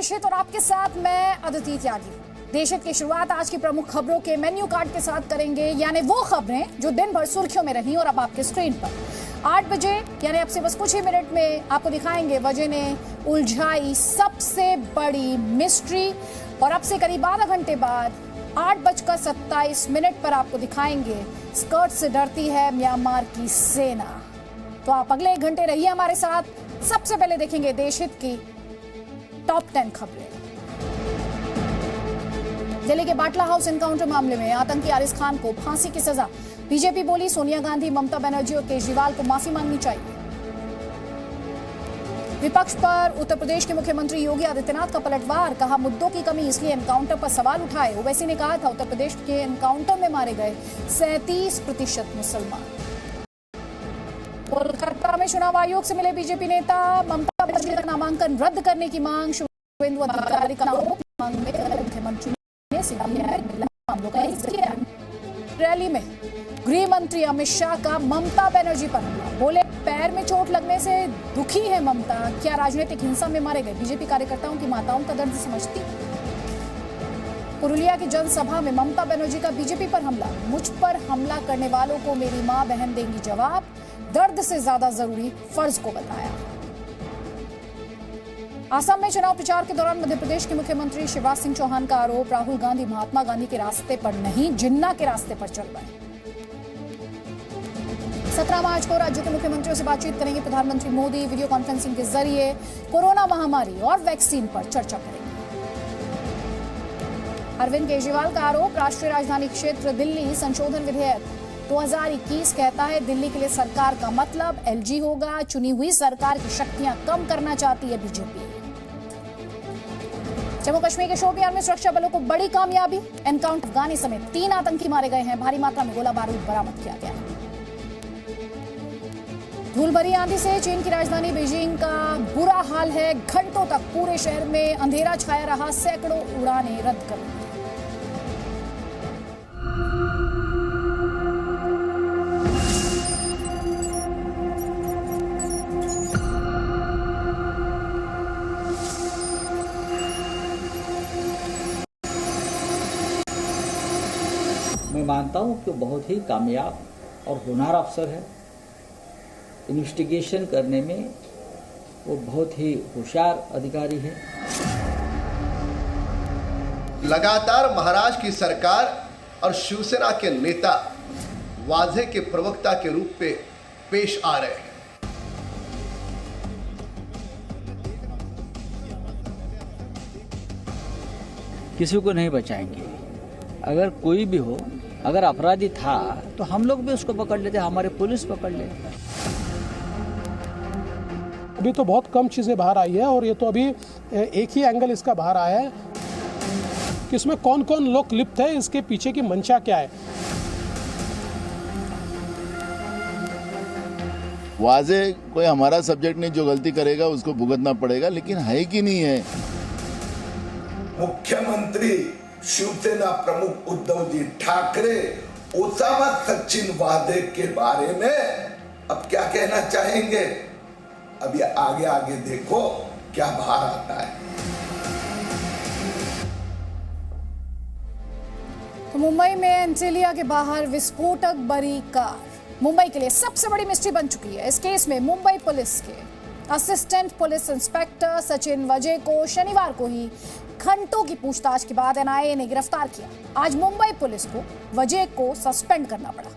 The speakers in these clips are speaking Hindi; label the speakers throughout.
Speaker 1: देश हित और आपके साथ मैं अदिति त्यागी। देश हित की शुरुआत आज की प्रमुख खबरों के मेन्यू कार्ड के साथ करेंगे, यानी वो खबरें जो दिन भर सुर्खियों में रही और अब आपके स्क्रीन पर 8 बजे यानी अब से बस कुछ ही मिनट में आपको दिखाएंगे वजह ने उलझाई सबसे बड़ी मिस्ट्री। और अब से करीब आधा घंटे बाद 8:27 पर आपको दिखाएंगे स्कर्ट से डरती है म्यांमार की सेना। तो आप अगले 1 घंटे रहिए हमारे साथ। सबसे पहले देखेंगे देश हित की टॉप 10 खबरें। दिल्ली के बाटला हाउस एनकाउंटर मामले में आतंकी आरिज खान को फांसी की सजा। बीजेपी बोली सोनिया गांधी, ममता बनर्जी और केजरीवाल को माफी मांगनी चाहिए। विपक्ष पर उत्तर प्रदेश के मुख्यमंत्री योगी आदित्यनाथ का पलटवार, कहा मुद्दों की कमी इसलिए एनकाउंटर पर सवाल उठाए। ओवैसी ने कहा था उत्तर प्रदेश के एनकाउंटर में मारे गए 37% मुसलमान। कोलकाता में चुनाव आयोग से मिले बीजेपी नेता, ममता बनर्जी का नामांकन रद्द करने की मांग। शुभेंदु अधिकारी का आरोप, मुख्यमंत्री ने सीबीआई मामलों का हिस्सा किया। रैली में गृह मंत्री अमित शाह का ममता बनर्जी पर हमला, बोले पैर में चोट लगने से दुखी है ममता, क्या राजनीतिक हिंसा में मारे गए बीजेपी कार्यकर्ताओं की माताओं का दर्द समझती। पुरुलिया की जनसभा में ममता बनर्जी का बीजेपी पर हमला, मुझ पर हमला करने वालों को मेरी मां बहन देंगी जवाब, दर्द से ज्यादा जरूरी फर्ज को बताया। असम में चुनाव प्रचार के दौरान मध्य प्रदेश के मुख्यमंत्री शिवराज सिंह चौहान का आरोप, राहुल गांधी महात्मा गांधी के रास्ते पर नहीं जिन्ना के रास्ते पर चल रहे हैं। 17 मार्च को राज्यों के मुख्यमंत्रियों से बातचीत करेंगे प्रधानमंत्री मोदी, वीडियो कॉन्फ्रेंसिंग के जरिए कोरोना महामारी और वैक्सीन पर चर्चा करेंगे। अरविंद केजरीवाल का आरोप, राष्ट्रीय राजधानी क्षेत्र दिल्ली संशोधन विधेयक 2021 कहता है दिल्ली के लिए सरकार का मतलब एलजी होगा, चुनी हुई सरकार की शक्तियां कम करना चाहती है बीजेपी। जम्मू कश्मीर के शोपियान में सुरक्षा बलों को बड़ी कामयाबी, एनकाउंटर अफगानी समेत 3 आतंकी मारे गए हैं, भारी मात्रा में गोला बारूद बरामद किया गया। धूल भरी आंधी से चीन की राजधानी बीजिंग का बुरा हाल है, घंटों तक पूरे शहर में अंधेरा छाया रहा, सैकड़ों उड़ानें रद्द कर दी।
Speaker 2: मैं मानता हूं कि बहुत ही कामयाब और होनहार अफसर है। इन्वेस्टिगेशन करने में वो बहुत ही होशियार अधिकारी है।
Speaker 3: लगातार महाराष्ट्र की सरकार और शिवसेना के नेता वाजे के प्रवक्ता के रूप में पेश आ रहे हैं।
Speaker 2: किसी को नहीं बचाएंगे। अगर कोई भी हो, अगर अपराधी था तो हम लोग भी उसको पकड़ लेते, हमारे पुलिस पकड़ ले।
Speaker 4: अभी तो बहुत कम चीज़ें बाहर आई है और ये तो अभी एक ही एंगल इसका बाहर आया है कि इसमें कौन कौन लोग लिप्त है, इसके पीछे की मंशा क्या है।
Speaker 5: वाजे कोई हमारा सब्जेक्ट नहीं, जो गलती करेगा उसको भुगतना पड़ेगा, लेकिन है कि नहीं है।
Speaker 6: मुख्यमंत्री शिवसेना प्रमुख उद्धव जी ठाकरे ओसामा सचिन वादे के बारे में अब क्या कहना चाहेंगे? अब ये आगे आगे देखो क्या बाहर आता है।
Speaker 1: तो मुंबई में एंटिलिया के बाहर विस्फोटक भरी कार मुंबई के लिए सबसे बड़ी मिस्ट्री बन चुकी है। इस केस में मुंबई पुलिस के असिस्टेंट पुलिस इंस्पेक्टर सचिन वजे को शनिवार को ही घंटों की पूछताछ के बाद एनआईए ने गिरफ्तार किया। आज मुंबई पुलिस को वजे को सस्पेंड करना पड़ा।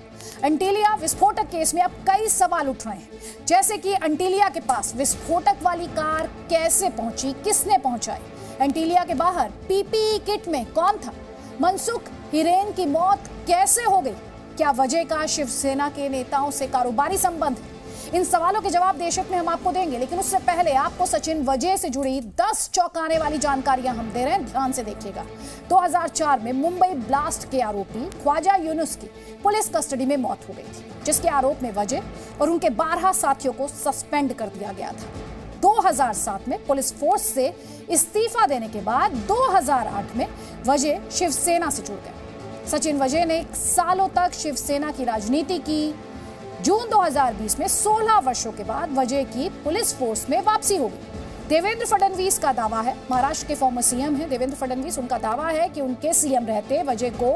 Speaker 1: एंटिलिया विस्फोटक केस में अब कई सवाल उठ रहे हैं, जैसे कि एंटिलिया के पास विस्फोटक वाली कार कैसे पहुंची, किसने पहुंचाई, एंटिलिया के बाहर पीपीई किट में कौन था, मनसुख हिरेन की मौत कैसे हो गई, क्या वजह का शिवसेना के नेताओं से कारोबारी संबंध है। इन सवालों के जवाब देश हित में हम आपको देंगे, लेकिन उससे पहले आपको सचिन वजे से जुड़ी 10 चौंकाने वाली जानकारियां हम दे रहे हैं, ध्यान से देखिएगा। 2004 में मुंबई ब्लास्ट के आरोपी ख्वाजा यूनुस की पुलिस कस्टडी में मौत हो गई थी, जिसके आरोप में वजे और उनके 12 साथियों को सस्पेंड कर दिया गया था। 2007 में पुलिस फोर्स से इस्तीफा देने के बाद 2008 में वजे शिवसेना से जुड़ गए। सचिन वजे ने सालों तक शिवसेना की राजनीति की। जून 2020 में 16 वर्षों के बाद वजह की पुलिस फोर्स में वापसी होगी। देवेंद्र फडणवीस का दावा है, महाराष्ट्र के फॉर्मर सीएम हैं देवेंद्र फडणवीस, उनका दावा है कि उनके सीएम रहते वजह को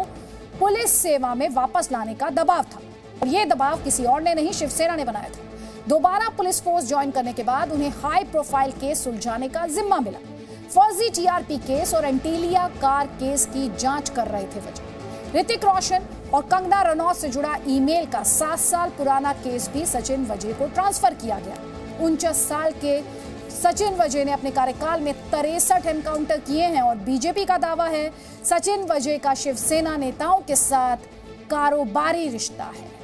Speaker 1: पुलिस सेवा में वापस लाने का दबाव था और ये दबाव किसी और ने नहीं, शिवसेना ने बनाया था। दोबारा पुलिस फोर्स ज्वाइन करने के बाद उन्हें हाई प्रोफाइल केस सुलझाने का जिम्मा मिला। फर्जी टीआरपी केस और एंटीलिया कार केस की जांच कर रहे थे वजह। ऋतिक रोशन और कंगना रनौत से जुड़ा ईमेल का 7 साल पुराना केस भी सचिन वजह को ट्रांसफर किया गया। 49 साल के सचिन वजह ने अपने कार्यकाल में 63 एनकाउंटर किए हैं और बीजेपी का दावा है सचिन वजह का शिवसेना नेताओं के साथ कारोबारी रिश्ता है।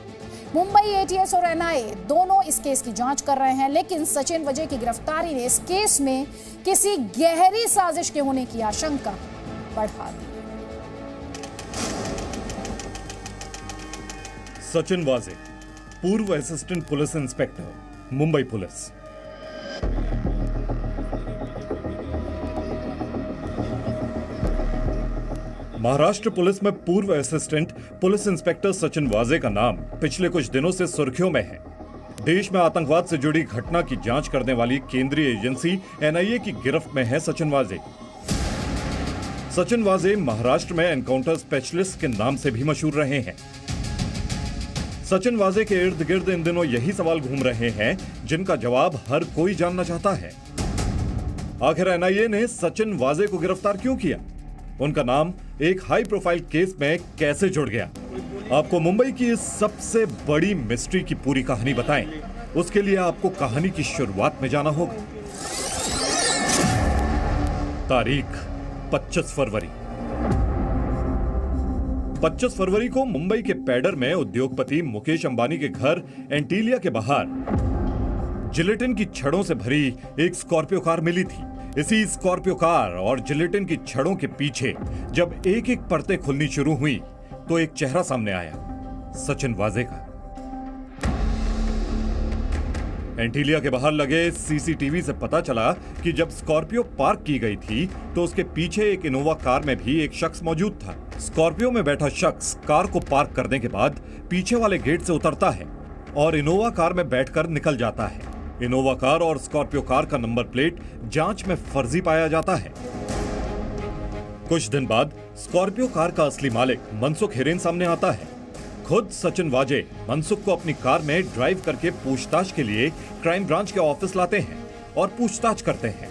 Speaker 1: मुंबई एटीएस और एनआईए दोनों इस केस की जांच कर रहे हैं, लेकिन सचिन वजह की गिरफ्तारी ने इस केस में किसी गहरी साजिश के होने की आशंका बढ़ा दी।
Speaker 7: सचिन वाजे, पूर्व assistant police inspector, Mumbai police. Maharashtra police में पूर्व असिस्टेंट पुलिस इंस्पेक्टर सचिन वाजे का नाम पिछले कुछ दिनों से सुर्खियों में है। देश में आतंकवाद से जुड़ी घटना की जांच करने वाली केंद्रीय एजेंसी एनआईए की गिरफ्त में है सचिन वाजे। सचिन वाजे महाराष्ट्र में एनकाउंटर स्पेशलिस्ट के नाम से भी मशहूर रहे हैं। सचिन वाजे के इर्द गिर्द इन दिनों यही सवाल घूम रहे हैं जिनका जवाब हर कोई जानना चाहता है। आखिर एनआईए ने सचिन वाजे को गिरफ्तार क्यों किया? उनका नाम एक हाई प्रोफाइल केस में कैसे जुड़ गया? आपको मुंबई की इस सबसे बड़ी मिस्ट्री की पूरी कहानी बताएं। उसके लिए आपको कहानी की शुरुआत में जाना होगा। तारीख 25 फरवरी। 25 फरवरी को मुंबई के पैडर में उद्योगपति मुकेश अंबानी के घर एंटीलिया के बाहर जिलेटिन की छड़ों से भरी एक स्कॉर्पियो कार मिली थी। इसी स्कॉर्पियो कार और जिलेटिन की छड़ों के पीछे जब एक एक परतें खुलनी शुरू हुई तो एक चेहरा सामने आया, सचिन वाजे का। एंटीलिया के बाहर लगे सीसीटीवी से पता चला कि जब स्कॉर्पियो पार्क की गई थी तो उसके पीछे एक इनोवा कार में भी एक शख्स मौजूद था। स्कॉर्पियो में बैठा शख्स कार को पार्क करने के बाद पीछे वाले गेट से उतरता है और इनोवा कार में बैठकर निकल जाता है। इनोवा कार और स्कॉर्पियो कार का नंबर प्लेट जांच में फर्जी पाया जाता है। कुछ दिन बाद स्कॉर्पियो कार का असली मालिक मनसुख हिरेन सामने आता है। खुद सचिन वाजे मनसुख को अपनी कार में ड्राइव करके पूछताछ के लिए क्राइम ब्रांच के ऑफिस लाते हैं और पूछताछ करते हैं।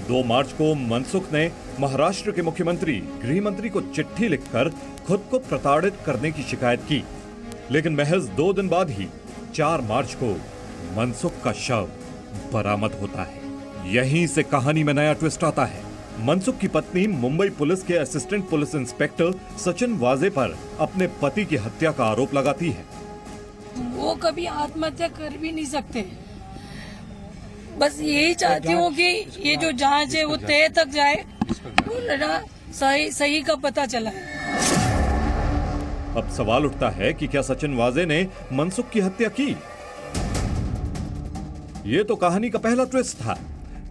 Speaker 7: 2 मार्च को मनसुख ने महाराष्ट्र के मुख्यमंत्री गृह मंत्री को चिट्ठी लिखकर खुद को प्रताड़ित करने की शिकायत की, लेकिन महज 2 दिन बाद ही 4 मार्च को मनसुख का शव बरामद होता है। यहीं से कहानी में नया ट्विस्ट आता है। मनसुख की पत्नी मुंबई पुलिस के असिस्टेंट पुलिस इंस्पेक्टर सचिन वाजे पर अपने पति की हत्या का आरोप लगाती है।
Speaker 8: वो कभी आत्महत्या कर भी नहीं सकते। बस यही चाहती हूँ कि ये जो जांच है वो तय तक जाए, सही का पता चला है।
Speaker 7: अब सवाल उठता है कि क्या सचिन वाजे ने मनसुख की हत्या की? ये तो कहानी का पहला ट्विस्ट था।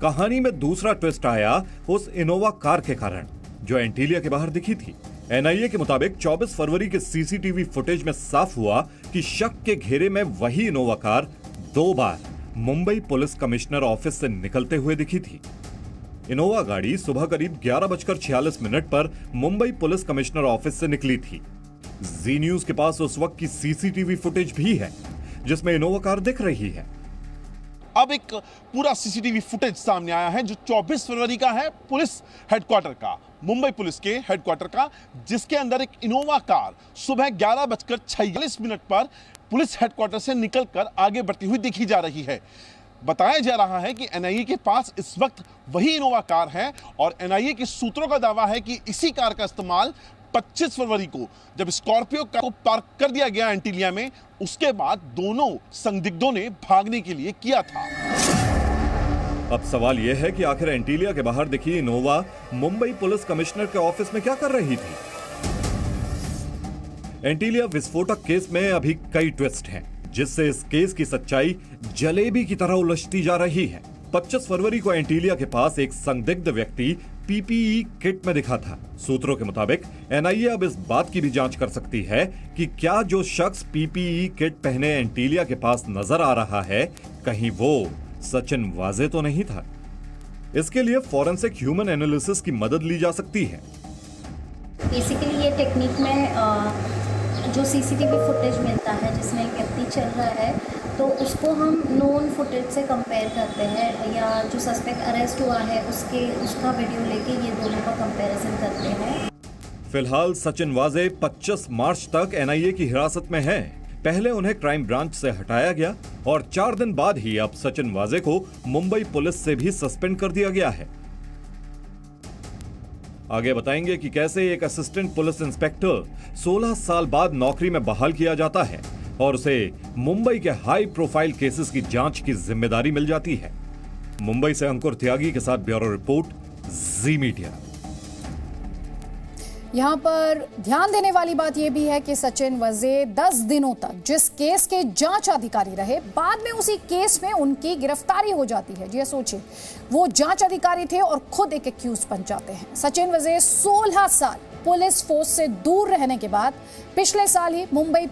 Speaker 7: कहानी में दूसरा ट्विस्ट आया उस इनोवा कार के कारण जो एंटीलिया के बाहर दिखी थी। एनआईए के मुताबिक 24 फरवरी के सीसीटीवी फुटेज में साफ हुआ कि शक के घेरे में वही इनोवा कार 2 बार मुंबई पुलिस कमिश्नर ऑफिस से निकलते हुए दिखी थी। इनोवा गाड़ी सुबह करीब 11:46 पर मुंबई पुलिस कमिश्नर ऑफिस से निकली थी। जी न्यूज के पास उस वक्त की सीसीटीवी फुटेज भी है जिसमें इनोवा कार दिख रही है।
Speaker 9: अब एक पूरा सीसीटीवी फुटेज सामने आया है जो 24 फरवरी का है, पुलिस हेडक्वार्टर का, मुंबई पुलिस के हेडक्वार्टर का, जिसके अंदर एक इनोवा कार सुबह 11:46 पर पुलिस हेडक्वार्टर से निकलकर आगे बढ़ती हुई देखी जा रही है। बताया जा रहा है कि एनआईए के पास इस वक्त वही इनोवा कार है और एनआईए के सूत्रों का दावा है कि इसी कार का इस्तेमाल 25 फरवरी को जब स्कॉर्पियो कार को पार्क कर दिया गया एंटीलिया में, उसके बाद दोनों संदिग्धों ने भागने के लिए किया था।
Speaker 7: अब सवाल यह है कि आखिर एंटीलिया के बाहर दिखी इनोवा मुंबई पुलिस कमिश्नर के ऑफिस में क्या कर रही थी? एंटीलिया विस्फोटक केस में अभी कई ट्विस्ट हैं, जिससे इस केस की सच्चाई जलेबी की तरह उलझती जा रही है। 25 फरवरी को एंटीलिया के पास एक संदिग्ध व्यक्ति पीपीई किट में दिखा था। सूत्रों के मुताबिक एनआईए अब इस बात की भी जांच कर सकती है कि क्या जो शख्स पीपीई किट पहने एंटीलिया के पास नजर आ रहा है, कहीं वो सचिन वाजे तो नहीं था। इसके लिए फॉरेंसिक ह्यूमन एनालिसिस की मदद ली जा सकती है।
Speaker 10: बेसिकली ये टेक्निक में जो सीसीटीवी फुटेज मिलता है जिसमें एक व्यक्ति चल रहा है, तो उसको हम नोन फुटेज से कंपेयर करते हैं, या जो सस्पेक्ट अरेस्ट हुआ है उसका वीडियो लेके ये दोनों का कंपैरिजन करते हैं।
Speaker 7: फिलहाल सचिन वाजे 25 मार्च तक एनआईए की हिरासत में हैं। पहले उन्हें क्राइम ब्रांच से हटाया गया और 4 दिन बाद ही अब सचिन वाजे को मुंबई पुलिस से भी सस्पेंड कर दिया गया है। आगे बताएंगे कि कैसे एक असिस्टेंट पुलिस इंस्पेक्टर 16 साल बाद नौकरी में बहाल किया जाता है और उसे मुंबई के हाई प्रोफाइल केसेस की जांच की जिम्मेदारी मिल जाती है। मुंबई से अंकुर त्यागी के साथ ब्यूरो रिपोर्ट, जी मीडिया।
Speaker 1: यहाँ पर ध्यान देने वाली बात यह भी है कि सचिन वजे 10 दिनों तक जिस केस के जांच अधिकारी रहे, बाद में उसी केस में उनकी गिरफ्तारी हो जाती है। जी सोचिए, वो जांच अधिकारी थे और खुद एक एक्यूज बन जाते हैं। सचिन वजे 16 साल पुलिस फोर्स से दूर रहने के बाद पिछले साल ही मुंबई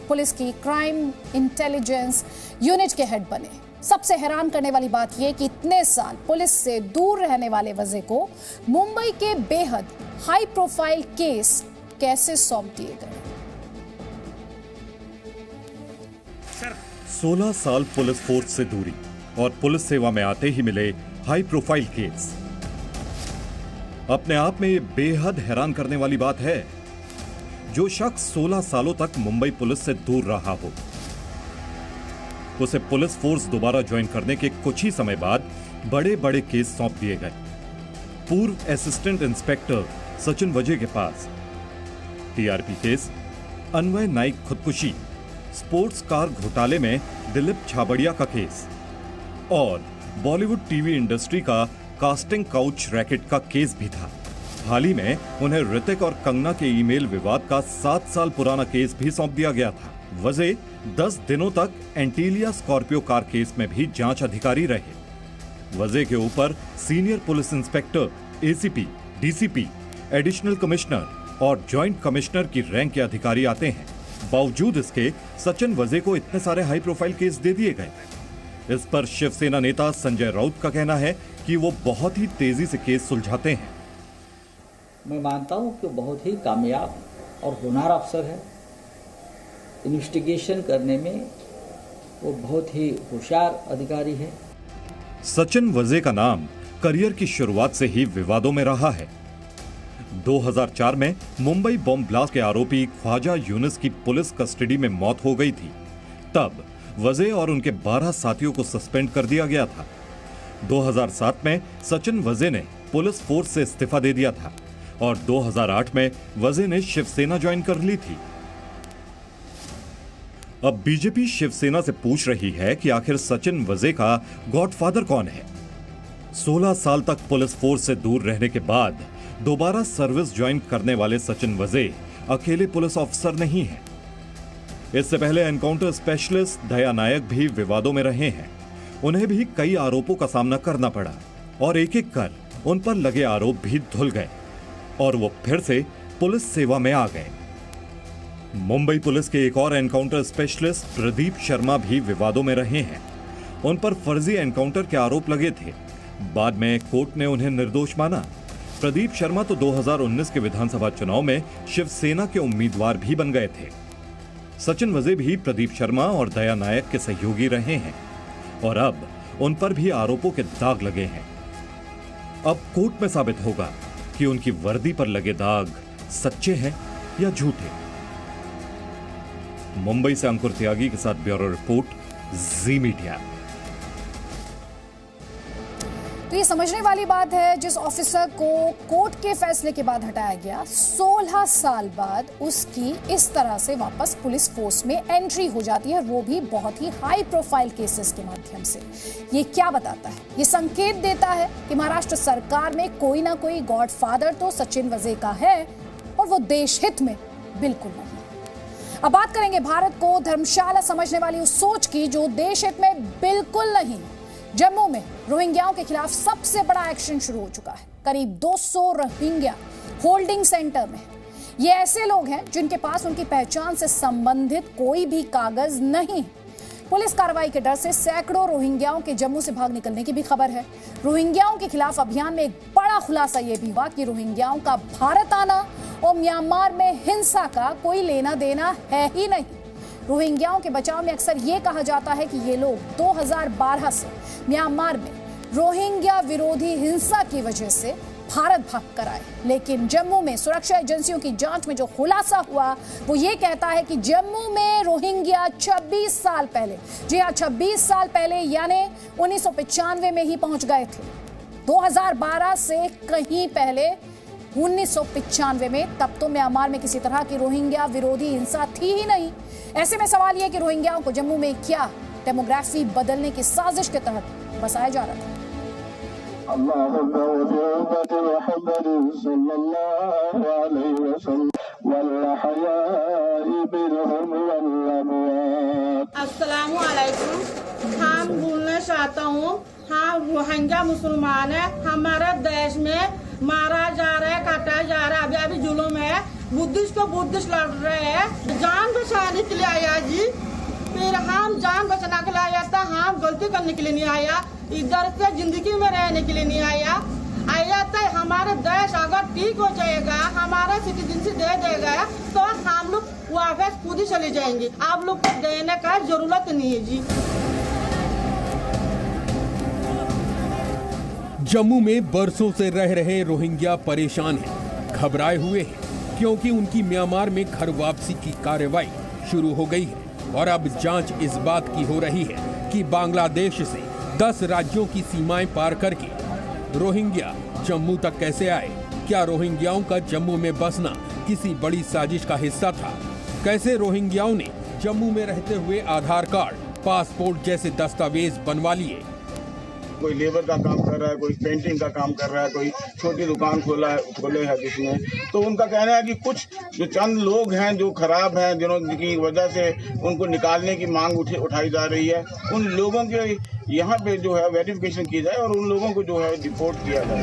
Speaker 1: पुलिस की क्राइम इंटेलिजेंस यूनिट के हेड बने। सबसे हैरान करने वाली बात यह कि इतने साल पुलिस से दूर रहने वाले वजे को मुंबई के बेहद हाई प्रोफाइल केस कैसे सौंप दिए गए।
Speaker 7: 16 साल पुलिस फोर्स से दूरी और पुलिस सेवा में आते ही मिले हाई प्रोफाइल केस। अपने आप में ये बेहद हैरान करने वाली बात है। जो शख्स 16 सालों तक मुंबई पुलिस से दूर रहा हो, उसे पुलिस फोर्स दोबारा ज्वाइन करने के कुछ ही समय बाद बड़े बड़े केस सौंप दिए गए। पूर्व असिस्टेंट इंस्पेक्टर सचिन वजे के पास टीआरपी केस, अन्वय नाइक खुदकुशी, स्पोर्ट्स कार घोटाले में दिलीप छाबड़िया का केस और बॉलीवुड टीवी इंडस्ट्री का कास्टिंग काउच रैकेट का केस भी था। हाल ही में उन्हें ऋतिक और कंगना के ईमेल विवाद का 7 साल पुराना केस भी सौंप दिया गया था। वजे 10 दिनों तक एंटीलिया स्कॉर्पियो कार केस में भी जांच अधिकारी रहे। वजे के ऊपर senior police inspector, ACP, DCP, additional commissioner और जॉइंट कमिश्नर की रैंक के अधिकारी आते हैं। बावजूद इसके सचिन वजे को इतने सारे हाई प्रोफाइल केस दे दिए गए। इस पर शिवसेना नेता संजय राउत का कहना है कि वो बहुत ही तेजी से केस सुलझाते हैं।
Speaker 2: मैं मानता हूं कि बहुत ही कामयाब और होनहार अफसर है। इन्वेस्टिगेशन करने में वो बहुत ही होशियार अधिकारी है।
Speaker 7: सचिन वजे का नाम करियर की शुरुआत से ही विवादों में रहा है। 2004 में मुंबई बॉम्ब ब्लास्ट के आरोपी ख्वाजा यूनिस की पुलिस कस्टडी में मौत हो गई थी। तब वजे और उनके 12 साथियों को सस्पेंड कर दिया गया था। 2007 में सचिन वजे ने पुलिस फोर्स से इस्तीफा दे दिया था और 2008 में वजे ने शिवसेना ज्वाइन कर ली थी। अब बीजेपी शिवसेना से पूछ रही है कि आखिर सचिन वजे का गॉडफादर कौन है। 16 साल तक पुलिस फोर्स से दूर रहने के बाद दोबारा सर्विस ज्वाइन करने वाले सचिन वजे अकेले पुलिस ऑफिसर नहीं हैं। इससे पहले एनकाउंटर स्पेशलिस्ट दया नायक भी विवादों में रहे हैं। उन्हें भी कई आरोपों का सामना करना पड़ा और एक एक कर उन पर लगे आरोप भी धुल गए और वो फिर से पुलिस सेवा में आ गए। मुंबई पुलिस के एक और एनकाउंटर स्पेशलिस्ट प्रदीप शर्मा भी विवादों में रहे हैं। उन पर फर्जी एनकाउंटर के आरोप लगे थे। बाद में कोर्ट ने उन्हें निर्दोष माना। प्रदीप शर्मा तो 2019 के विधानसभा चुनाव में शिवसेना के उम्मीदवार भी बन गए थे। सचिन वजे भी प्रदीप शर्मा और दया नायक के सहयोगी रहे हैं और अब उन पर भी आरोपों के दाग लगे हैं। अब कोर्ट में साबित होगा कि उनकी वर्दी पर लगे दाग सच्चे हैं या झूठे। मुंबई से अंकुर त्यागी के साथ ब्यूरो रिपोर्ट, जी मीडिया।
Speaker 1: तो ये समझने वाली बात है, जिस ऑफिसर को कोर्ट के फैसले के बाद हटाया गया, 16 साल बाद उसकी इस तरह से वापस पुलिस फोर्स में एंट्री हो जाती है, वो भी बहुत ही हाई प्रोफाइल केसेस के माध्यम से। ये क्या बताता है? ये संकेत देता है कि महाराष्ट्र सरकार में कोई ना कोई गॉडफादर तो सचिन वजे का है और वो देश हित में बिल्कुल नहीं। अब बात करेंगे भारत को धर्मशाला समझने वाली उस सोच की जो देश हित में बिल्कुल नहीं। जम्मू में रोहिंग्याओं के खिलाफ सबसे बड़ा एक्शन शुरू हो चुका है। करीब 200 रोहिंग्या होल्डिंग सेंटर में। ये ऐसे लोग हैं जिनके पास उनकी पहचान से संबंधित कोई भी कागज नहीं। पुलिस कार्रवाई के डर से सैकड़ों रोहिंग्याओं के जम्मू से भाग निकलने की भी खबर है। रोहिंग्याओं के खिलाफ अभियान में एक बड़ा खुलासा यह भी हुआ कि रोहिंग्याओं का भारत आना और म्यांमार में हिंसा का कोई लेना देना है ही नहीं। रोहिंग्याओं के बचाव में अक्सर ये कहा जाता है कि ये लोग 2012 से म्यांमार में रोहिंग्या विरोधी हिंसा की वजह से भारत भाग कर आए, लेकिन जम्मू में सुरक्षा एजेंसियों की जांच में जो खुलासा हुआ वो ये कहता है कि जम्मू में रोहिंग्या 26 साल पहले, जी हाँ 26 साल पहले यानी 1995 में ही पहुंच गए थे। 2012 से कहीं पहले 1995 में, तब तो म्यांमार में किसी तरह की रोहिंग्या विरोधी हिंसा थी ही नहीं। ऐसे में सवाल यह कि रोहिंग्याओं को जम्मू में क्या डेमोग्राफी बदलने की साजिश के तहत बसाया जा रहा था।
Speaker 11: अस्सलामुअलैकुम। हम बोलना चाहता हूँ, हम रोहिंग्या मुसलमान है, हमारे देश में मारा जा रहा है, काटा जा रहा है, अभी अभी जुल्म है। बुद्धिस्ट को बुद्धिस्ट लड़ रहे हैं, जान बचाने के लिए आया जी। फिर हम जान बचाने के लिए आया था, हम गलती करने के लिए नहीं आया, इधर से जिंदगी में रहने के लिए नहीं आया था। हमारा देश अगर ठीक हो जाएगा, हमारा सिटीजनशिप दे देगा तो हम लोग वापस खुद ही चले जाएंगे। आप लोग को देने का जरूरत नहीं है जी।
Speaker 12: जम्मू में बरसों से रह रहे रोहिंग्या परेशान हैं, घबराए हुए हैं, क्योंकि उनकी म्यांमार में घर वापसी की कार्रवाई शुरू हो गई है और अब जांच इस बात की हो रही है कि बांग्लादेश से 10 राज्यों की सीमाएं पार करके रोहिंग्या जम्मू तक कैसे आए। क्या रोहिंग्याओं का जम्मू में बसना किसी बड़ी साजिश का हिस्सा था? कैसे रोहिंग्याओं ने जम्मू में रहते हुए आधार कार्ड, पासपोर्ट जैसे दस्तावेज बनवा लिए?
Speaker 13: कोई लेबर का काम कर रहा है, कोई पेंटिंग का काम कर रहा है, कोई छोटी दुकान खोले है जिसमें, तो उनका कहना है कि कुछ जो चंद लोग हैं जो खराब हैं, जिनकी वजह से उनको निकालने की मांग उठाई जा रही है, उन लोगों के यहाँ पे जो है वेरिफिकेशन की जाए और उन लोगों को जो है डिपोर्ट किया जाए।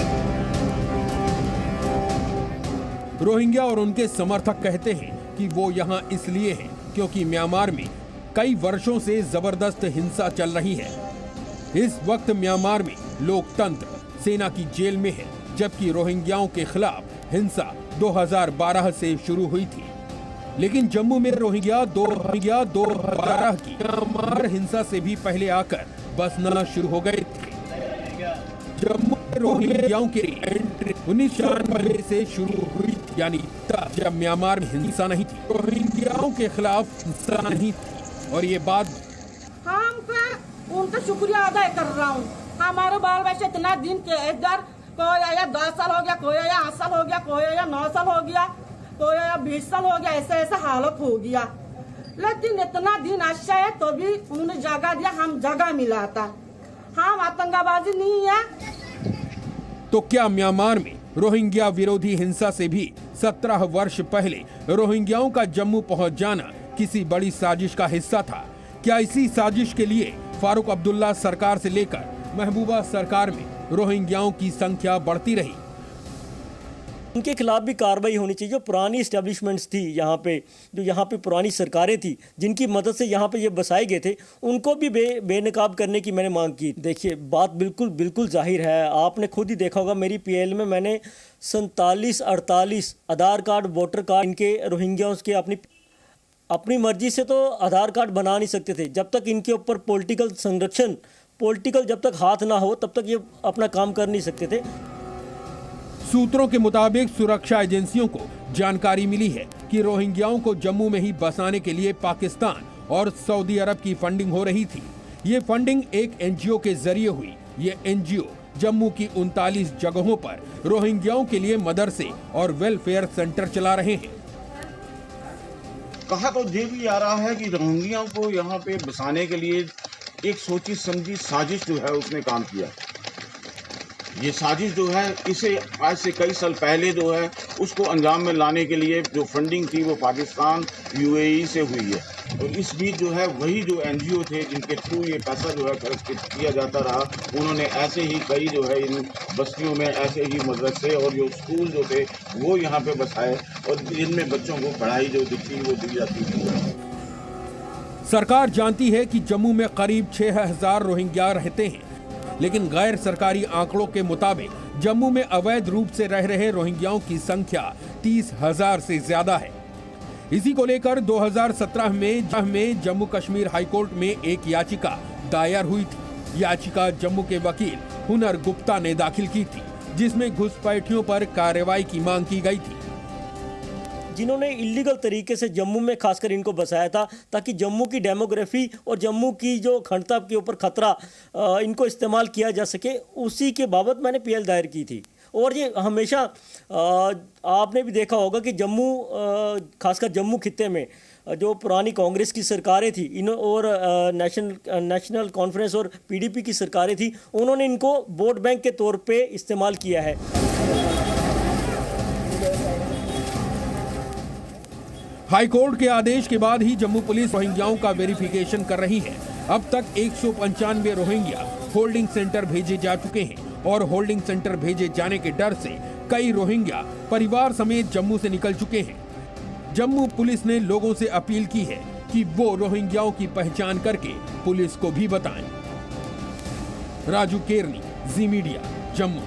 Speaker 12: रोहिंग्या और उनके समर्थक कहते हैं कि वो यहाँ इसलिए हैं क्योंकि म्यांमार में कई वर्षों से जबरदस्त हिंसा चल रही है। इस वक्त म्यांमार में लोकतंत्र सेना की जेल में है, जबकि रोहिंग्याओं के खिलाफ हिंसा 2012 से शुरू हुई थी। लेकिन जम्मू में रोहिंग्या 2012 की म्यांमार हिंसा से भी पहले आकर बसना शुरू हो गए थे। जम्मू में रोहिंग्याओं की एंट्री 1996 से शुरू हुई थी, यानी तब जब म्यांमार में हिंसा नहीं थी, रोहिंग्याओं के खिलाफ हिंसा नहीं थी। और ये बात
Speaker 11: उनका शुक्रिया अदा कर रहा हूँ। हमारे बाल बच्चे इतना दिन के इधर, कोई आया 10 साल हो गया, कोई आया 8 साल हो गया, कोई आया 9 साल हो गया, कोई आया 20 साल हो गया, ऐसा हालत हो गया। लेकिन इतना दिन अच्छा है तो भी उन्होंने जगह दिया, हम जगह मिला था। हम आतंकवादी नहीं है।
Speaker 12: तो क्या म्यांमार में रोहिंग्या विरोधी हिंसा से भी 17 वर्ष पहले रोहिंग्याओं का जम्मू पहुंच जाना किसी बड़ी साजिश का हिस्सा था? क्या इसी साजिश के लिए फारूक अब्दुल्ला सरकार से लेकर महबूबा सरकार में रोहिंग्याओं की संख्या बढ़ती रही?
Speaker 14: उनके खिलाफ भी कार्रवाई होनी चाहिए। जो पुरानी इस्टेब्लिशमेंट्स थी यहाँ पे, जो यहाँ पे पुरानी सरकारें थी जिनकी मदद से यहाँ पे ये बसाए गए थे, उनको भी बेनकाब करने की मैंने मांग की। देखिए बात बिल्कुल जाहिर है, आपने खुद ही देखा होगा मेरी पीएल में मैंने 47-48 आधार कार्ड, वोटर कार्ड इनके रोहिंग्याओं के अपनी मर्जी से तो आधार कार्ड बना नहीं सकते थे। जब तक इनके ऊपर पॉलिटिकल संरक्षण, जब तक हाथ ना हो तब तक ये अपना काम कर नहीं सकते थे।
Speaker 12: सूत्रों के मुताबिक सुरक्षा एजेंसियों को जानकारी मिली है कि रोहिंग्याओं को जम्मू में ही बसाने के लिए पाकिस्तान और सऊदी अरब की फंडिंग हो रही थी। ये फंडिंग एक एनजीओ के जरिए हुई। ये एनजीओ जम्मू की 39 जगहों पर रोहिंग्याओं के लिए मदरसे और वेलफेयर सेंटर चला रहे हैं।
Speaker 13: कहा तो ये भी आ रहा है कि रोहिंग्याओं को यहाँ पे बसाने के लिए एक सोची समझी साजिश जो है उसने काम किया। ये साजिश जो है इसे आज से कई साल पहले जो है उसको अंजाम में लाने के लिए जो फंडिंग थी वो पाकिस्तान, यूएई से हुई है। तो इस बीच जो है वही जो एनजीओ थे जिनके थ्रू ये पैसा जो है खर्च किया जाता रहा, उन्होंने ऐसे ही कई जो है इन बस्तियों में ऐसे ही मदरसे और जो स्कूल जो थे वो यहाँ पे बसाए और जिनमें बच्चों को पढ़ाई जो थी वो दी जाती थी।
Speaker 12: सरकार जानती है कि जम्मू में करीब 6000 रोहिंग्या रहते हैं, लेकिन गैर सरकारी आंकड़ों के मुताबिक जम्मू में अवैध रूप से रह रहे रोहिंग्याओं की संख्या 30,000 से ज्यादा है। इसी को लेकर 2017 में जम्मू कश्मीर हाईकोर्ट में एक याचिका दायर हुई थी। याचिका जम्मू के वकील हुनर गुप्ता ने दाखिल की थी, जिसमें घुसपैठियों पर कार्रवाई की मांग की गई थी।
Speaker 14: जिन्होंने इलीगल तरीके से जम्मू में खासकर इनको बसाया था, ताकि जम्मू की डेमोग्राफी और जम्मू की जो अखंडता के ऊपर खतरा इनको इस्तेमाल किया जा सके, उसी के बाबत मैंने पीएल दायर की थी। और ये हमेशा आपने भी देखा होगा कि जम्मू खासकर जम्मू खित्ते में जो पुरानी कांग्रेस की सरकारें थी इन और नेशनल कॉन्फ्रेंस और पीडीपी की सरकारें थी, उन्होंने इनको वोट बैंक के तौर पे इस्तेमाल किया है।
Speaker 12: हाईकोर्ट के आदेश के बाद ही जम्मू पुलिस रोहिंग्याओं का वेरिफिकेशन कर रही है। अब तक 195 रोहिंग्या होल्डिंग सेंटर भेजे जा चुके हैं और होल्डिंग सेंटर भेजे जाने के डर से कई रोहिंग्या परिवार समेत जम्मू से निकल चुके हैं। जम्मू पुलिस ने लोगों से अपील की है कि वो रोहिंग्याओं की पहचान करके पुलिस को भी बताएं। राजू केरनी, जी मीडिया, जम्मू।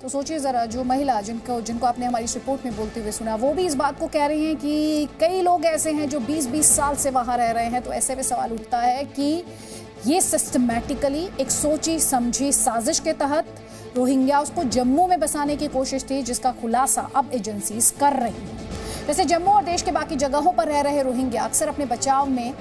Speaker 1: तो सोचिए जरा, जो महिला जिनको आपने हमारी इस रिपोर्ट में बोलते हुए सुना, वो भी इस बात को कह रही हैं कि कई लोग ऐसे हैं जो 20-20 साल से वहां रह रहे हैं। तो ऐसे में सवाल उठता है कि ये सिस्टमैटिकली एक सोची समझी साजिश के तहत रोहिंग्या को जम्मू में बसाने की कोशिश थी, जिसका खुलासा अब एजेंसीज कर रही हैं। जैसे जम्मू और देश के बाकी जगहों पर रह रहे रोहिंग्या अक्सर अपने बचाव में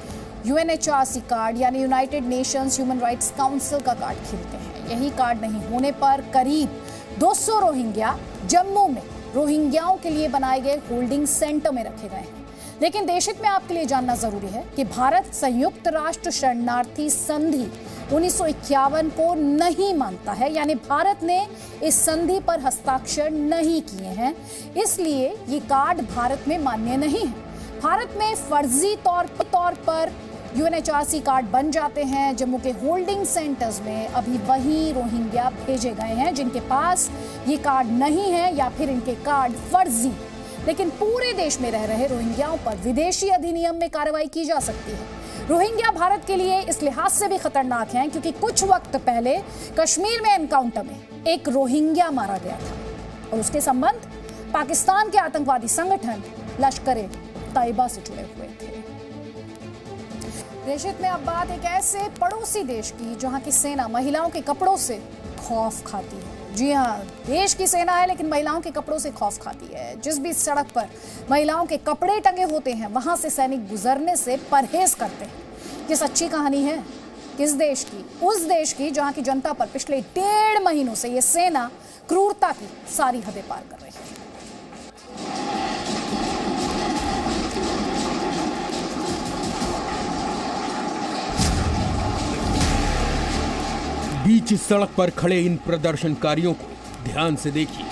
Speaker 1: UNHRC कार्ड यानी United Nations human rights council का कार्ड खींचते हैं। यही कार्ड नहीं होने पर करीब 200 रोहिंग्या जम्मू में रोहिंग्याओं के लिए बनाए गए होल्डिंग सेंटर में रखे गए हैं। लेकिन देशहित में आपके लिए जानना जरूरी है कि भारत संयुक्त राष्ट्र शरणार्थी संधि 1951 को नहीं मानता है, यानी भारत ने इस संधि पर हस्ताक्षर नहीं किए हैं, इसलिए ये कार्ड भारत में मान्य नहीं है। भारत में फर्जी तौर पर UNHRC कार्ड बन जाते हैं। जम्मू के होल्डिंग सेंटर्स में अभी वही रोहिंग्या भेजे गए हैं जिनके पास ये कार्ड नहीं है या फिर इनके कार्ड फर्जी। लेकिन पूरे देश में रह रहे रोहिंग्याओं पर विदेशी अधिनियम में कार्रवाई की जा सकती है। रोहिंग्या भारत के लिए इस लिहाज से भी खतरनाक हैं क्योंकि कुछ वक्त पहले कश्मीर में एनकाउंटर में एक रोहिंग्या मारा गया था और उसके संबंध पाकिस्तान के आतंकवादी संगठन लश्कर-ए-तैयबा से जुड़े हुए थे। देशहित में अब बात एक ऐसे पड़ोसी देश की जहां की सेना महिलाओं के कपड़ों से खौफ खाती है। जी हाँ, देश की सेना है लेकिन महिलाओं के कपड़ों से खौफ खाती है। जिस भी सड़क पर महिलाओं के कपड़े टंगे होते हैं वहां से सैनिक गुजरने से परहेज करते हैं। ये सच्ची कहानी है किस देश की? उस देश की जहां की जनता पर पिछले 1.5 महीनों से ये सेना क्रूरता की सारी हदें पार कर रही है।
Speaker 12: बीच सड़क पर खड़े इन प्रदर्शनकारियों को ध्यान से देखिए।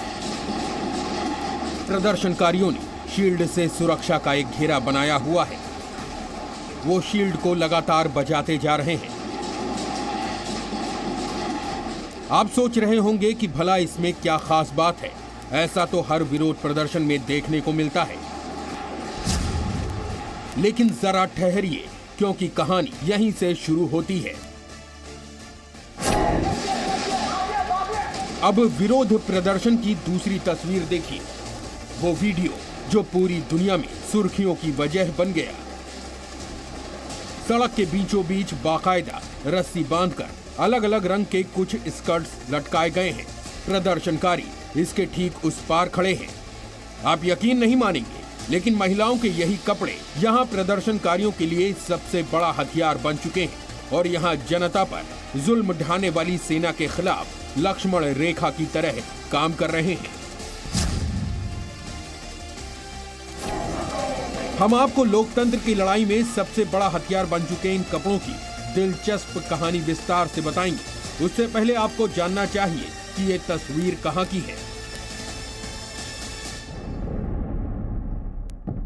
Speaker 12: प्रदर्शनकारियों ने शील्ड से सुरक्षा का एक घेरा बनाया हुआ है। वो शील्ड को लगातार बजाते जा रहे हैं। आप सोच रहे होंगे कि भला इसमें क्या खास बात है। ऐसा तो हर विरोध प्रदर्शन में देखने को मिलता है। लेकिन जरा ठहरिए, क्योंकि कहानी यहीं से शुरू होती है। अब विरोध प्रदर्शन की दूसरी तस्वीर देखिए। वो वीडियो जो पूरी दुनिया में सुर्खियों की वजह बन गया। सड़क के बीचों बीच बाकायदा रस्सी बांधकर अलग अलग रंग के कुछ स्कर्ट्स लटकाए गए हैं। प्रदर्शनकारी इसके ठीक उस पार खड़े हैं। आप यकीन नहीं मानेंगे, लेकिन महिलाओं के यही कपड़े यहाँ प्रदर्शनकारियों के लिए सबसे बड़ा हथियार बन चुके हैं और यहाँ जनता पर जुल्म ढाने वाली सेना के खिलाफ लक्ष्मण रेखा की तरह काम कर रहे हैं। हम आपको लोकतंत्र की लड़ाई में सबसे बड़ा हथियार बन चुके इन कपड़ों की दिलचस्प कहानी विस्तार से बताएंगे। उससे पहले आपको जानना चाहिए कि ये तस्वीर कहां की है।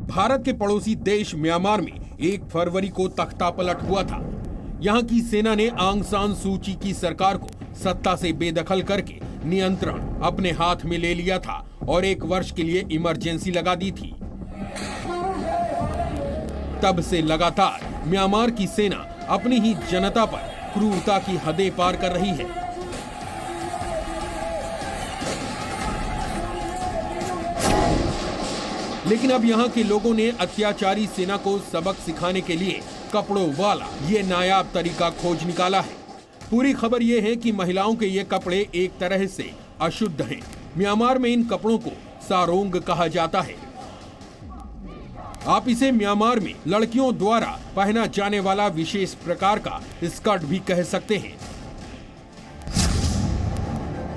Speaker 12: भारत के पड़ोसी देश म्यांमार में 1 फरवरी को तख्तापलट हुआ था। यहां की सेना ने आंग सान सू की की सरकार को सत्ता से बेदखल करके नियंत्रण अपने हाथ में ले लिया था और 1 वर्ष के लिए इमरजेंसी लगा दी थी। तब से लगातार म्यांमार की सेना अपनी ही जनता पर क्रूरता की हदें पार कर रही है। लेकिन अब यहाँ के लोगों ने अत्याचारी सेना को सबक सिखाने के लिए कपड़ों वाला ये नायाब तरीका खोज निकाला है। पूरी खबर ये है कि महिलाओं के ये कपड़े एक तरह से अशुद्ध हैं। म्यांमार में इन कपड़ों को सारोंग कहा जाता है। आप इसे म्यांमार में लड़कियों द्वारा पहना जाने वाला विशेष प्रकार का स्कर्ट भी कह सकते हैं।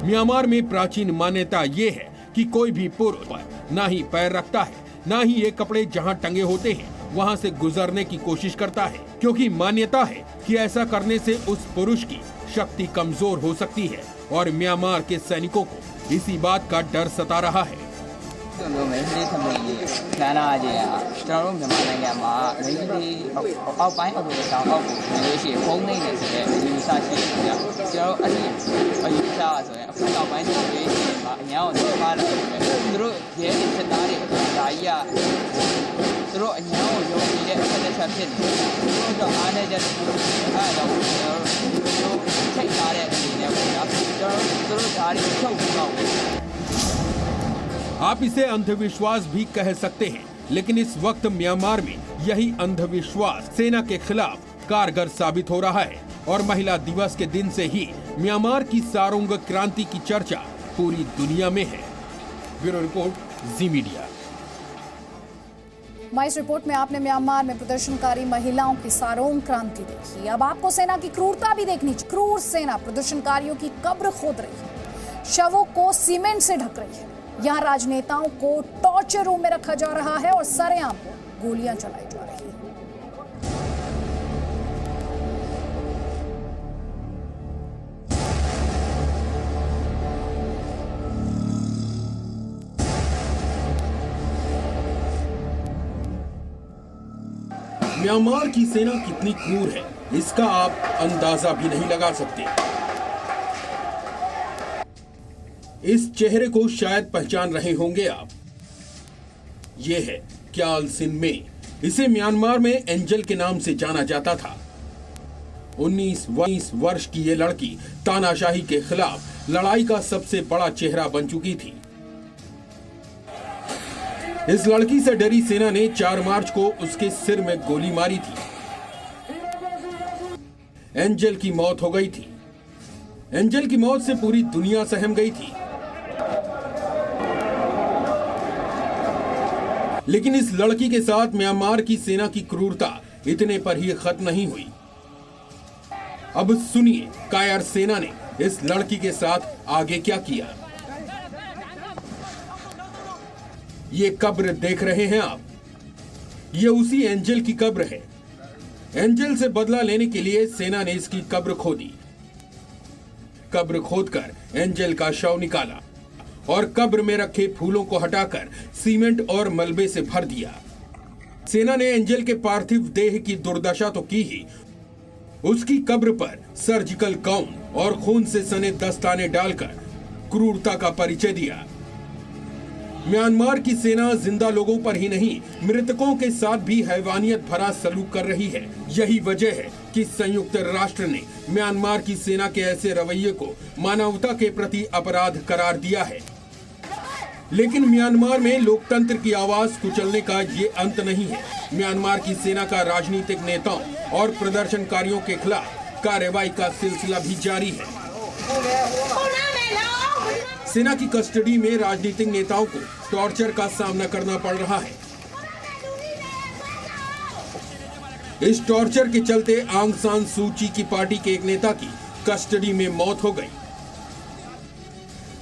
Speaker 12: म्यांमार में प्राचीन मान्यता ये है कि कोई भी पुरुष पर ना ही पैर रखता है, ना ही ये कपड़े जहां टंगे होते हैं वहां से गुजरने की कोशिश करता है, क्योंकि मान्यता है कि ऐसा करने से उस पुरुष की शक्ति कमजोर हो सकती है और म्यांमार के सैनिकों को इसी बात का डर सता रहा है। आप इसे अंधविश्वास भी कह सकते हैं, लेकिन इस वक्त म्यांमार में यही अंधविश्वास सेना के खिलाफ कारगर साबित हो रहा है और महिला दिवस के दिन से ही म्यांमार की सारोंग क्रांति की चर्चा पूरी दुनिया में है। ब्यूरो रिपोर्ट, जी मीडिया।
Speaker 1: इस रिपोर्ट में आपने म्यांमार में प्रदर्शनकारी महिलाओं की सारोंग क्रांति देखी। अब आपको सेना की क्रूरता भी देखनी चाहिए। क्रूर सेना प्रदर्शनकारियों की कब्र खोद रही है, शवों को सीमेंट से ढक रही है। यहाँ राजनेताओं को टॉर्चर रूम में रखा जा रहा है और सरेआम गोलियां चलाई जा रही है।
Speaker 12: म्यांमार की सेना कितनी क्रूर है, इसका आप अंदाजा भी नहीं लगा सकते। इस चेहरे को शायद पहचान रहे होंगे आप। ये है क्याल सिन में। इसे म्यांमार में एंजल के नाम से जाना जाता था। 19 वर्ष की ये लड़की तानाशाही के खिलाफ लड़ाई का सबसे बड़ा चेहरा बन चुकी थी। इस लड़की से डरी सेना ने 4 मार्च को उसके सिर में गोली मारी थी। एंजल की मौत हो गई थी। एंजल की मौत से पूरी दुनिया सहम गई थी। लेकिन इस लड़की के साथ म्यांमार की सेना की क्रूरता इतने पर ही खत्म नहीं हुई। अब सुनिए कायर सेना ने इस लड़की के साथ आगे क्या किया। ये कब्र देख रहे हैं आप, ये उसी एंजल की कब्र है। एंजल से बदला लेने के लिए सेना ने इसकी कब्र खोदी। कब्र खोदकर एंजल का शव निकाला और कब्र में रखे फूलों को हटाकर सीमेंट और मलबे से भर दिया। सेना ने एंजल के पार्थिव देह की दुर्दशा तो की ही, उसकी कब्र पर सर्जिकल गाउन और खून से सने दस्ताने डालकर क्रूरता का परिचय दिया। म्यांमार की सेना जिंदा लोगों पर ही नहीं, मृतकों के साथ भी हैवानियत भरा सलूक कर रही है। यही वजह है कि संयुक्त राष्ट्र ने म्यांमार की सेना के ऐसे रवैये को मानवता के प्रति अपराध करार दिया है। लेकिन म्यांमार में लोकतंत्र की आवाज कुचलने का ये अंत नहीं है। म्यांमार की सेना का राजनीतिक नेताओं और प्रदर्शनकारियों के खिलाफ कार्रवाई का सिलसिला भी जारी है। सेना की कस्टडी में राजनीतिक नेताओं को टॉर्चर का सामना करना पड़ रहा है। इस टॉर्चर के चलते आंग सान सू की की पार्टी के एक नेता की कस्टडी में मौत हो गई।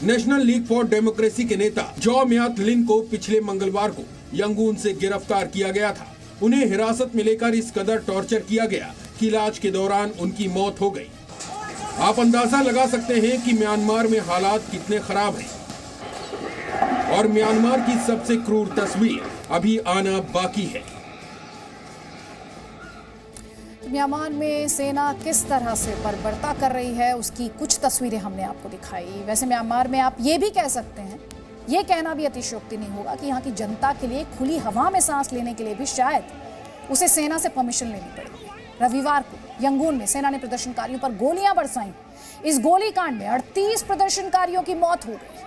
Speaker 12: नेशनल लीग फॉर डेमोक्रेसी के नेता जॉ म्यात लिन को पिछले मंगलवार को यंगून से गिरफ्तार किया गया था। उन्हें हिरासत में लेकर इस कदर टॉर्चर किया गया कि इलाज के दौरान उनकी मौत हो गई। आप अंदाजा लगा सकते हैं कि म्यांमार में हालात कितने खराब हैं और म्यांमार की सबसे क्रूर तस्वीर अभी आना बाकी है।
Speaker 1: म्यांमार में सेना किस तरह से बर्बरता कर रही है उसकी कुछ तस्वीरें हमने आपको दिखाई। वैसे म्यांमार में आप ये भी कह सकते हैं, ये कहना भी अतिशयोक्ति नहीं होगा कि यहाँ की जनता के लिए खुली हवा में सांस लेने के लिए भी शायद उसे सेना से परमिशन लेनी पड़ी। रविवार को यंगून में सेना ने प्रदर्शनकारियों पर गोलियां बरसाई। इस गोलीकांड में 38 प्रदर्शनकारियों की मौत हो गई।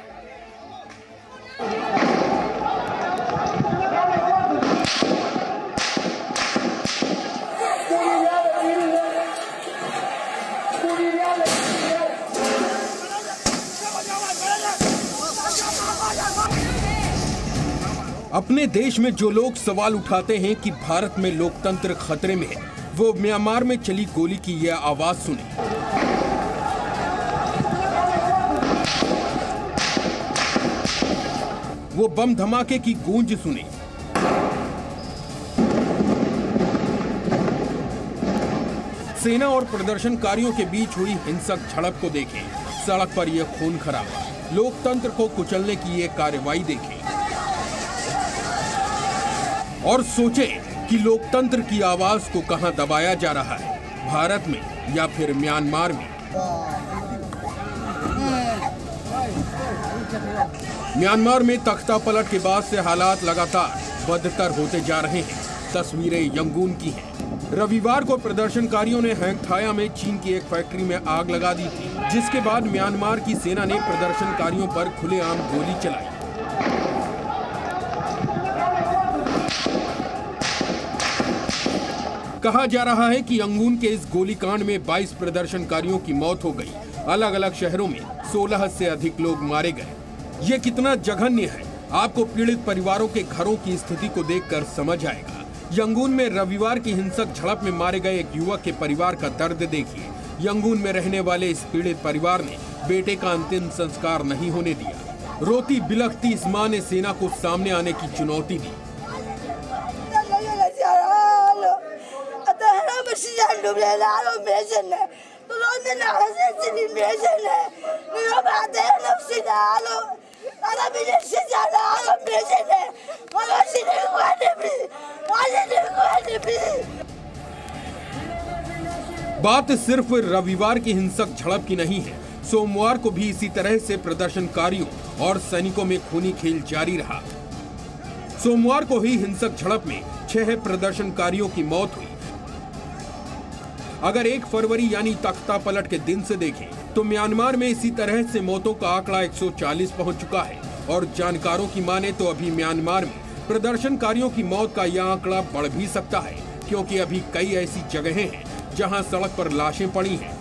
Speaker 12: अपने देश में जो लोग सवाल उठाते हैं कि भारत में लोकतंत्र खतरे में है, वो म्यांमार में चली गोली की यह आवाज सुने। वो बम धमाके की गूंज सुने। सेना और प्रदर्शनकारियों के बीच हुई हिंसक झड़प को देखें। सड़क पर यह खून खराबा, लोकतंत्र को कुचलने की यह कार्रवाई देखें और सोचें कि लोकतंत्र की आवाज को कहां दबाया जा रहा है, भारत में या फिर म्यांमार में। म्यांमार में तख्ता पलट के बाद से हालात लगातार बदतर होते जा रहे हैं। तस्वीरें यंगून की हैं। रविवार को प्रदर्शनकारियों ने हैंगथाया में चीन की एक फैक्ट्री में आग लगा दी थी, जिसके बाद म्यांमार की सेना ने प्रदर्शनकारियों पर खुलेआम गोली चलाई। कहा जा रहा है कि यंगून के इस गोलीकांड में 22 प्रदर्शनकारियों की मौत हो गई। अलग अलग शहरों में 16 से अधिक लोग मारे गए। ये कितना जघन्य है, आपको पीड़ित परिवारों के घरों की स्थिति को देखकर समझ आएगा। यंगून में रविवार की हिंसक झड़प में मारे गए एक युवक के परिवार का दर्द देखिए। यंगून में रहने वाले इस पीड़ित परिवार ने बेटे का अंतिम संस्कार नहीं होने दिया। रोती बिलखती इस मां ने सेना को सामने आने की चुनौती दी। बात सिर्फ रविवार की हिंसक झड़प की नहीं है। सोमवार को भी इसी तरह से प्रदर्शनकारियों और सैनिकों में खूनी खेल जारी रहा। सोमवार को ही हिंसक झड़प में 6 प्रदर्शनकारियों की मौत हुई। अगर 1 फरवरी यानी तख्ता पलट के दिन से देखें तो म्यांमार में इसी तरह से मौतों का आंकड़ा 140 पहुंच चुका है और जानकारों की माने तो अभी म्यांमार में प्रदर्शनकारियों की मौत का यह आंकड़ा बढ़ भी सकता है, क्योंकि अभी कई ऐसी जगहें हैं जहां सड़क पर लाशें पड़ी हैं,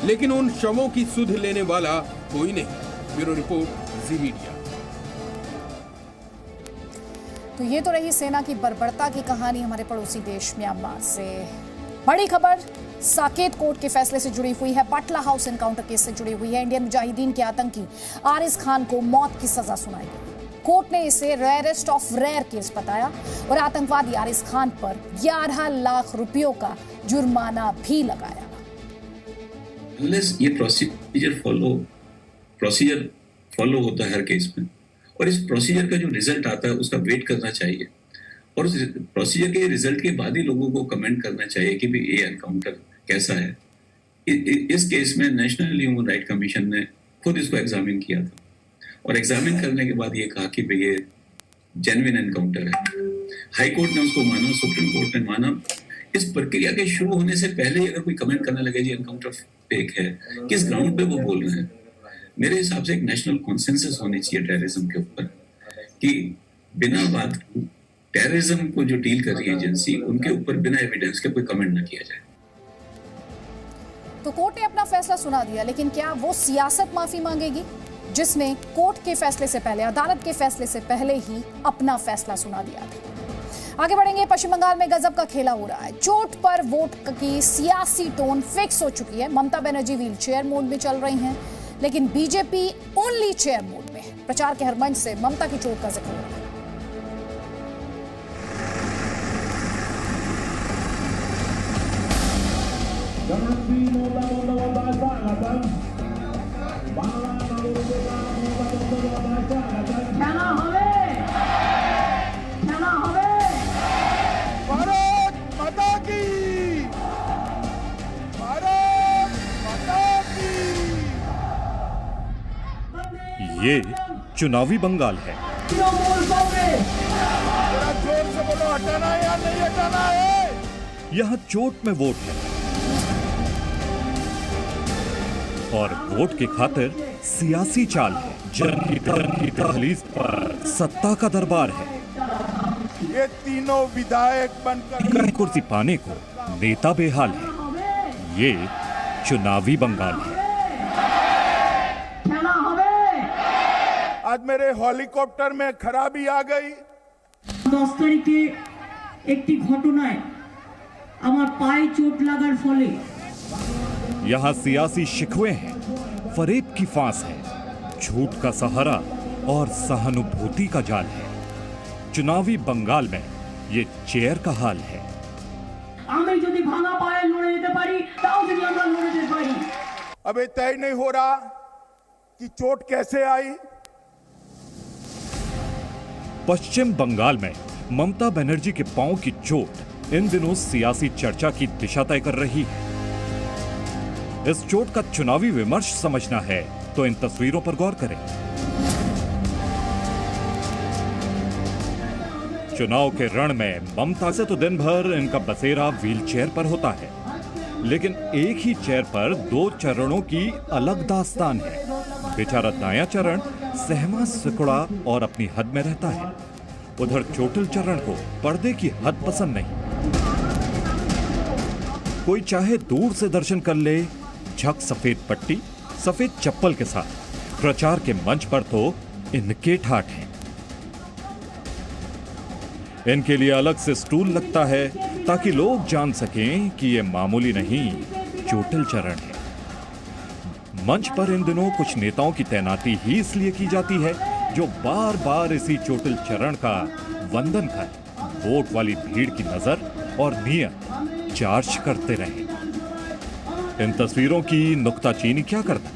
Speaker 12: लेकिन उन शवों की सुध लेने वाला कोई नहीं। ब्यूरो रिपोर्ट, जी मीडिया।
Speaker 1: तो ये तो रही सेना की बर्बरता की कहानी हमारे पड़ोसी देश म्यांमार से। बड़ी खबर साकेत कोर्ट के फैसले से जुड़ी हुई है। बाटला हाउस एनकाउंटर केस से जुड़ी हुई है। इंडियन मुजाहिदीन के आतंकी आरिस खान को मौत की सजा सुनाई गई। कोर्ट ने इसे रेयरेस्ट ऑफ रेयर केस बताया और आतंकवादी आरिस खान पर 11 लाख रुपयों का जुर्माना भी लगाया।
Speaker 15: ये प्रोसीजर फॉलो होता है हर केस में, और इस प्रोसीजर का जो रिजल्ट आता है उसका वेट करना चाहिए, और उस प्रोसीजर के रिजल्ट के बाद ही लोगों को कमेंट करना चाहिए कि भाई ये एनकाउंटर कैसा है। इस केस में नेशनल ह्यूमन राइट कमीशन ने खुद इसको एग्जामिन किया था, और एग्जामिन करने के बाद ये कहा कि भाई ये जेन्युइन एनकाउंटर है। हाई कोर्ट ने उसको माना, सुप्रीम कोर्ट ने माना। इस प्रक्रिया के शुरू होने से पहले ही अगर कोई कमेंट करने लगे जी एनकाउंटर फेक है, किस ग्राउंड पे वो बोल रहे हैं। मेरे हिसाब से एक नेशनल कॉन्सेंसस होनी चाहिए टेररिज्म के ऊपर, कि बिना बात टेररिज्म को जो डील कर रही है एजेंसी, उनके ऊपर बिना एविडेंस के कोई कमेंट ना किया जाए।
Speaker 1: तो कोर्ट ने अपना फैसला सुना दिया, लेकिन क्या वो सियासत माफी मांगेगी जिसने कोर्ट के फैसले से पहले, अदालत के फैसले से पहले ही अपना फैसला सुना दिया था। आगे बढ़ेंगे। पश्चिम बंगाल में गजब का खेला हो रहा है। चोट पर वोट की सियासी टोन फिक्स हो चुकी है। Mamata Banerjee wheel chair mode में चल रही हैं, लेकिन बीजेपी ओनली चेयर मोड में है। प्रचार के हर मंच से ममता की चोट का जिक्र हो रहा है।
Speaker 7: ये चुनावी बंगाल है।
Speaker 16: जोर से बोलो हटाना है या नहीं हटाना है।
Speaker 7: यहाँ चोट में वोट है और वोट की खातिर सियासी चाल है। जन की दहलीज पर सत्ता का दरबार है।
Speaker 16: ये तीनों विधायक बनकर
Speaker 7: कुर्सी पाने को नेता बेहाल है। ये चुनावी बंगाल है।
Speaker 16: आज मेरे हेलीकॉप्टर में खराबी आ गई।
Speaker 17: 10 তারিখে একটি ঘটনায় আমার পায়ে চোট লাগার ফলে
Speaker 7: यहाँ सियासी शिकवे हैं, फरेब की फांस है, झूठ का सहारा और सहानुभूति का जाल है। चुनावी बंगाल में ये चेयर का हाल है।
Speaker 17: আমি যদি ভাঙা পায়ে লড়ে যেতে পারি তাও যদি আমরা লড়ে যেতে পারি।
Speaker 16: अबे तय नहीं हो रहा कि चोट कैसे आई।
Speaker 7: पश्चिम बंगाल में ममता बनर्जी के पांव की चोट इन दिनों सियासी चर्चा की दिशा तय कर रही है। इस चोट का चुनावी विमर्श समझना है तो इन तस्वीरों पर गौर करें। चुनाव के रण में ममता से तो दिन भर इनका बसेरा व्हीलचेयर पर होता है, लेकिन एक ही चेयर पर 2 चरणों की अलग दास्तान है। बेचारा दायां चरण सहमा सिकुड़ा और अपनी हद में रहता है। उधर चोटिल चरण को पर्दे की हद पसंद नहीं। कोई चाहे दूर से दर्शन कर ले, झक सफेद पट्टी सफेद चप्पल के साथ प्रचार के मंच पर तो इनके ठाठ हैं। इनके लिए अलग से स्टूल लगता है ताकि लोग जान सकें कि ये मामूली नहीं, चोटिल चरण है। मंच पर इन दिनों कुछ नेताओं की तैनाती ही इसलिए की जाती है जो बार बार इसी चोटिल चरण का वंदन कर वोट वाली भीड़ की नजर और नियत चार्ज करते रहे। इन तस्वीरों की नुक्ताचीनी क्या करता?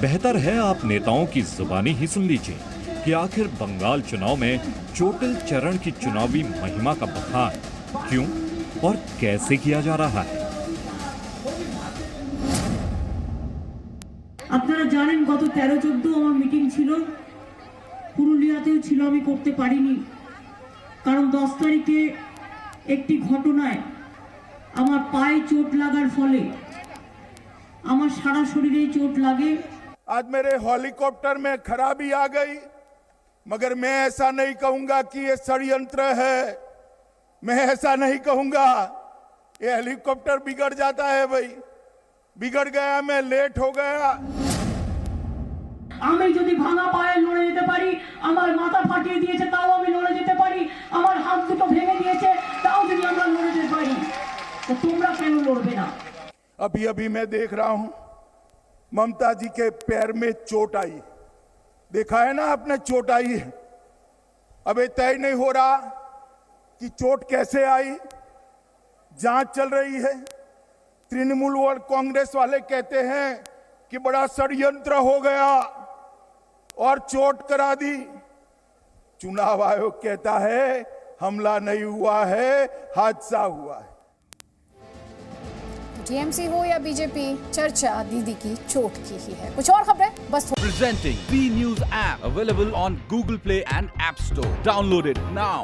Speaker 7: बेहतर है आप नेताओं की जुबानी ही सुन लीजिए कि आखिर बंगाल चुनाव में चोटिल चरण की चुनावी महिमा का बखान क्यों और कैसे किया जा रहा है।
Speaker 17: আপনারা জানেন গত 13-14 আমার মিটিং ছিল, পুরুলিয়াতেও ছিল, আমি করতে পারিনি কারণ 10 তারিখে একটি ঘটনায় আমার পায়ে চোট লাগার ফলে আমার সারা শরীরে চোট লাগে।
Speaker 16: आज मेरे हेलीकॉप्टर में खराबी आ गई, मगर मैं ऐसा नहीं कहूंगा कि ये षड्यंत्र है। मैं ऐसा नहीं कहूंगा। ये हेलीकॉप्टर बिगड़ जाता है भाई, बिगड़ गया, मैं लेट हो गया।
Speaker 17: আমি যদি ভাঙা পায়ে লড়ে যেতে পারি, আমার মাথা ফাটিয়ে দিয়েছে তাও আমি লড়ে যেতে পারি, আমার হাত দুটো ভেঙে দিয়েছে তাও যদি আমরা লড়ে যেতে পারি, তো তোমরা কেন লড়বে না?
Speaker 16: अभी अभी मैं देख रहा हूं ममता जी के पैर में चोट आई। देखा है ना आपने, चोट आई है। अब ये तय नहीं हो रहा कि चोट कैसे आई। जांच चल रही है। तृणमूल और कांग्रेस वाले कहते हैं कि बड़ा षड्यंत्र हो गया और चोट करा दी। चुनाव आयोग कहता है हमला नहीं हुआ है, हादसा हुआ है।
Speaker 1: टीएमसी हो या बीजेपी, चर्चा दीदी की चोट की ही है। कुछ और खबरें बस।
Speaker 18: Presenting B News app available on Google Play and App Store. Download it now.